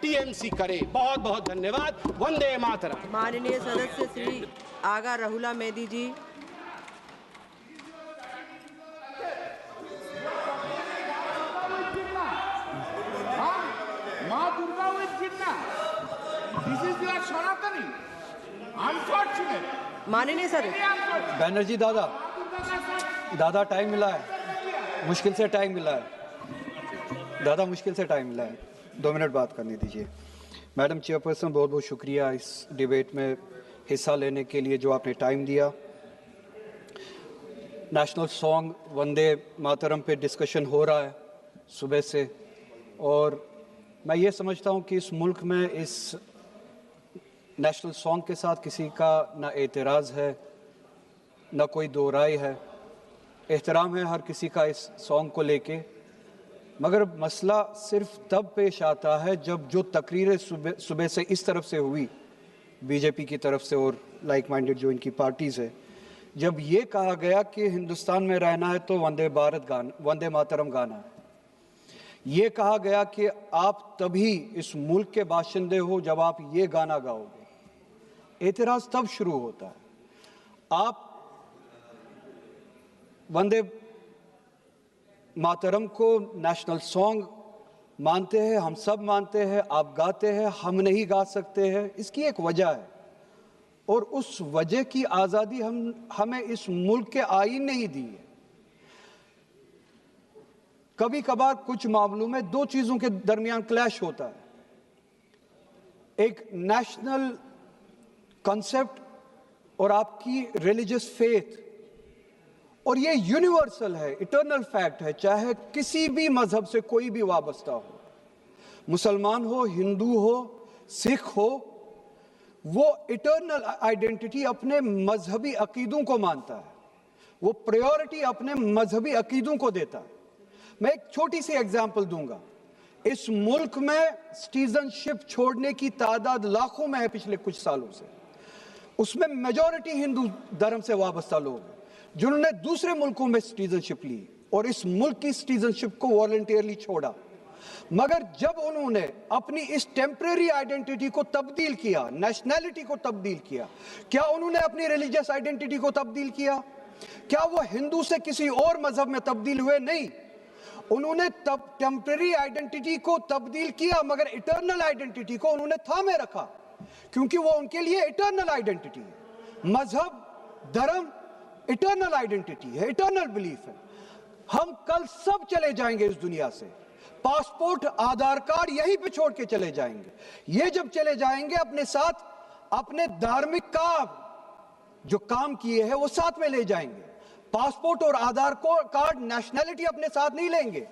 TMC करे। बहुत बहुत धन्यवाद। वंदे मातरम। माननीय सदस्य श्री आगा राहुला मेदी जी। Ma Durga will Jinnah. This is your Sanatani. Unfortunate. माननीय सदस्य बैनर्जी दादा टाइम मिला है, मुश्किल से टाइम मिला है दादा, मुश्किल से टाइम मिला है, 2 मिनट बात करने दीजिए। मैडम चेयरपर्सन, बहुत बहुत शुक्रिया इस डिबेट में हिस्सा लेने के लिए जो आपने टाइम दिया। नेशनल सॉन्ग वंदे मातरम पे डिस्कशन हो रहा है सुबह से, और मैं ये समझता हूँ कि इस मुल्क में इस नेशनल सॉन्ग के साथ किसी का ना एतराज़ है, ना कोई दो राय है। एहतराम है हर किसी का इस सॉन्ग को लेके, मगर मसला सिर्फ तब पेश आता है जब जो तकरीरें सुबह से इस तरफ से हुई, बीजेपी की तरफ से और लाइक माइंडेड जो इनकी पार्टीज़ है, जब ये कहा गया कि हिंदुस्तान में रहना है तो वंदे मातरम गाना है। ये कहा गया कि आप तभी इस मुल्क के बाशिंदे हो जब आप ये गाना गाओगे। एतराज़ तब शुरू होता है। आप वंदे मातरम को नेशनल सॉन्ग मानते हैं, हम सब मानते हैं, आप गाते हैं, हम नहीं गा सकते हैं। इसकी एक वजह है, और उस वजह की आज़ादी हमें इस मुल्क के आईन ने ही दी है। कभी कभार कुछ मामलों में दो चीज़ों के दरमियान क्लैश होता है, एक नेशनल कॉन्सेप्ट और आपकी रिलीजियस फेथ, और ये यूनिवर्सल है, इटर्नल फैक्ट है, चाहे किसी भी मजहब से कोई भी वाबस्ता हो, मुसलमान हो, हिंदू हो, सिख हो, वो इटर्नल आइडेंटिटी अपने मजहबी अकीदों को मानता है, वो प्रायोरिटी अपने मजहबी अकीदों को देता है। मैं एक छोटी सी एग्जांपल दूंगा। इस मुल्क में सिटीजनशिप छोड़ने की तादाद लाखों में है पिछले कुछ सालों से, उसमें मेजॉरिटी हिंदू धर्म से वाबस्ता लोग हैं जिन्होंने दूसरे मुल्कों में सिटीजनशिप ली और इस मुल्क की सिटीजनशिप को वॉलंटियरली छोड़ा। मगर जब उन्होंने अपनी इस टेम्परेरी आइडेंटिटी को तब्दील किया, नेशनैलिटी को तब्दील किया, क्या उन्होंने अपनी रिलीजियस आइडेंटिटी को तब्दील किया? क्या वो हिंदू से किसी और मजहब में तब्दील हुए? नहीं, उन्होंने तब टेम्परेरी आइडेंटिटी को तब्दील किया, मगर इटर्नल आइडेंटिटी को उन्होंने थामे रखा, क्योंकि वो उनके लिए इटर्नल आइडेंटिटी है। मजहब, धर्म इटर्नल आइडेंटिटी है, इटर्नल बिलीफ है। हम कल सब चले जाएंगे इस दुनिया से, पासपोर्ट, आधार कार्ड यहीं पे छोड़ के चले जाएंगे। ये जब चले जाएंगे अपने साथ अपने धार्मिक काम जो काम किए हैं वो साथ में ले जाएंगे। पासपोर्ट और आधार कार्ड, नेशनैलिटी अपने साथ नहीं लेंगे।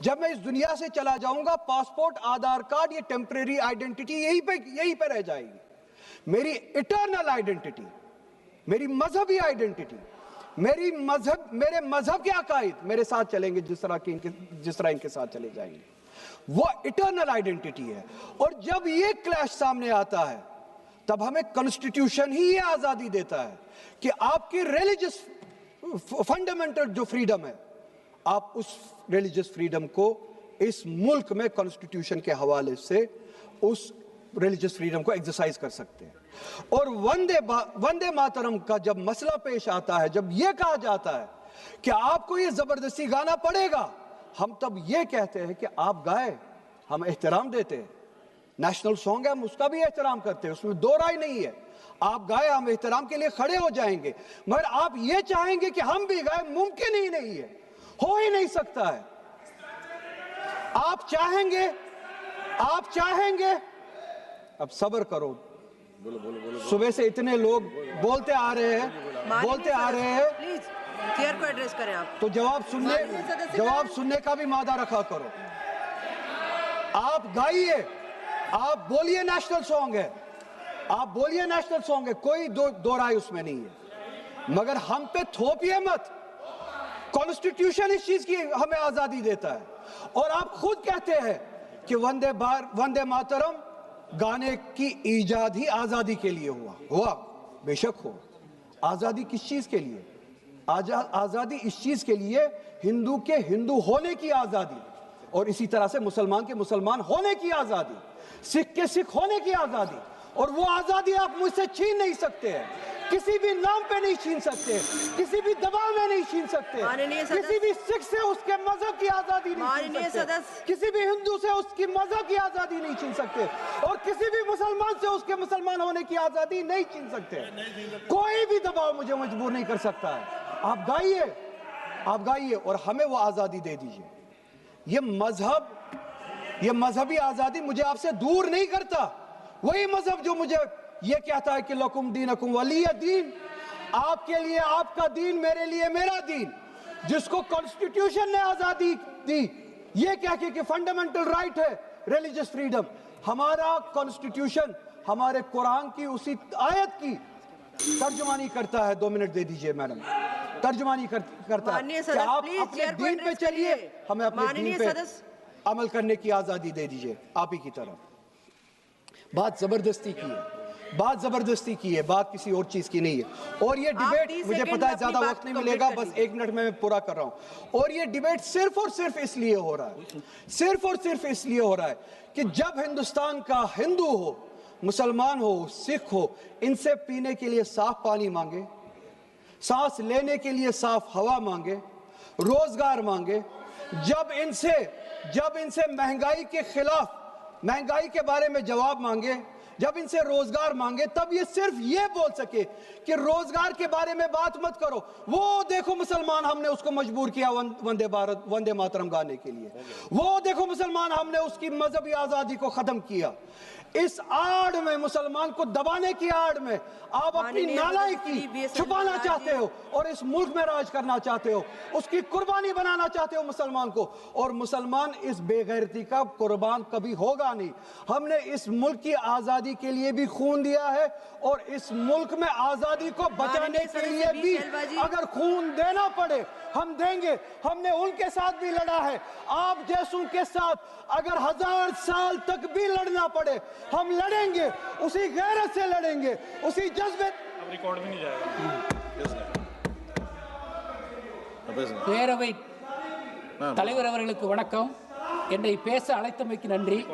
जब मैं इस दुनिया से चला जाऊंगा, पासपोर्ट, आधार कार्ड, ये टेम्परेरी आइडेंटिटी यहीं पे रह जाएगी। मेरी इटर्नल आइडेंटिटी, मेरी मजहबी आइडेंटिटी, मेरे मजहब के अकायद मेरे साथ चलेंगे, जिस तरह इनके साथ चले जाएंगे, वो इटर्नल आइडेंटिटी है। और जब ये क्लैश सामने आता है, तब हमें कॉन्स्टिट्यूशन ही ये आजादी देता है कि आपकी रिलीजियस फंडामेंटल जो फ्रीडम है, आप उस रिलीजियस फ्रीडम को इस मुल्क में कॉन्स्टिट्यूशन के हवाले से उस रिलीजियस फ्रीडम को एक्सरसाइज कर सकते हैं। और वंदे मातरम का जब मसला पेश आता है, जब यह कहा जाता है कि आपको ये जबरदस्ती गाना पड़ेगा, हम तब ये कहते हैं कि आप गाए, हम एहतराम देते हैं। नेशनल सॉन्ग है, हम उसका भी एहतराम करते हैं, उसमें दो राय नहीं है। आप गाए, हम एहतराम के लिए खड़े हो जाएंगे, मगर आप ये चाहेंगे कि हम भी गाए, मुमकिन ही नहीं है, हो ही नहीं सकता है। आप चाहेंगे, अब सब्र करो। सुबह से इतने लोग बोलते आ रहे हैं, प्लीज चेयर को एड्रेस करें आप। तो जवाब सुनने का भी मादा रखा करो। आप गाइए, आप बोलिए नेशनल सॉन्ग है, आप बोलिए नेशनल सॉन्ग है, कोई दो राय उसमें नहीं है, मगर हम पे थोपिए मत। कॉन्स्टिट्यूशन इस चीज की हमें आजादी देता है, और आप खुद कहते हैं कि वंदे मातरम गाने की ईजाद ही आजादी के लिए हुआ, बेशक हो। आजादी किस चीज के लिए? आजादी इस चीज के लिए, हिंदू के हिंदू होने की आजादी, और इसी तरह से मुसलमान के मुसलमान होने की आजादी। सिख के सिख होने की आजादी, और वो आजादी आप मुझसे छीन नहीं सकते हैं, किसी भी नाम पे नहीं छीन सकते, किसी भी दबाव में नहीं छीन सकते, माननीय सदस्य, किसी भी सिख से उसके मजहब की आजादी नहीं छीन माननीय सकते, सदस्य, किसी भी हिंदू से उसकी मजहब की आजादी नहीं छीन सकते, और किसी भी मुसलमान से उसके मुसलमान होने की आजादी नहीं छीन सकते। कोई भी दबाव मुझे मजबूर नहीं कर सकता है। आप गाइए और हमें वो आजादी दे दीजिए। ये मजहबी आजादी मुझे आपसे दूर नहीं करता। वही मजहब जो मुझे ये कहता है कि लकुम दीनकुम वलिय दीन, आपके लिए आपका दीन, मेरे लिए मेरा दीन, जिसको कॉन्स्टिट्यूशन ने आजादी दी ये कह के कि फंडामेंटल राइट है रिलीजियस फ्रीडम। हमारा कॉन्स्टिट्यूशन हमारे कुरान की उसी आयत की तर्जुमानी करता है। 2 मिनट दे दीजिए मैडम। तर्जुमानी करता है कि आप अपने दीन पे चलिए, हमें अपने दीन पे अमल करने की आजादी दे दीजिए। आप ही की तरफ बात जबरदस्ती की है, बात किसी और चीज की नहीं है। और ये डिबेट, मुझे पता है ज्यादा वक्त नहीं मिलेगा, बस 1 मिनट में मैं पूरा कर रहा हूं। और ये डिबेट सिर्फ और सिर्फ इसलिए हो रहा है कि जब हिंदुस्तान का हिंदू हो, मुसलमान हो, सिख हो, इनसे पीने के लिए साफ पानी मांगे, सांस लेने के लिए साफ हवा मांगे, रोजगार मांगे, जब इनसे महंगाई के खिलाफ, महंगाई के बारे में जवाब मांगे, जब इनसे रोजगार मांगे, तब ये सिर्फ ये बोल सके कि रोजगार के बारे में बात मत करो। वो देखो मुसलमान, हमने उसको मजबूर किया वंदे मातरम गाने के लिए। वो देखो मुसलमान, हमने उसकी मजहबी आजादी को खत्म किया। इस आड़ में, मुसलमान को दबाने की आड़ में आप अपनी नालायकी छुपाना चाहते हो और इस मुल्क में राज करना चाहते हो, उसकी कुर्बानी बनाना चाहते हो मुसलमान को। और मुसलमान इस बेगैरती का कुर्बान कभी होगा नहीं। हमने इस मुल्क की आजादी के लिए भी खून दिया है, और इस मुल्क में आजादी को बचाने के लिए भी अगर खून देना पड़े हम देंगे। हमने उनके साथ भी लड़ा है, आप जैसों के साथ अगर 1000 साल तक भी लड़ना पड़े हम लड़ेंगे, उसी गैरत से लड़ेंगे, उसी जज्बे। अब रिकॉर्ड भी नहीं जाएगा। பேரவை தலைவர் அவர்களுக்கு வணக்கம். என்னை பேச அழைத்தமைக்கு நன்றி.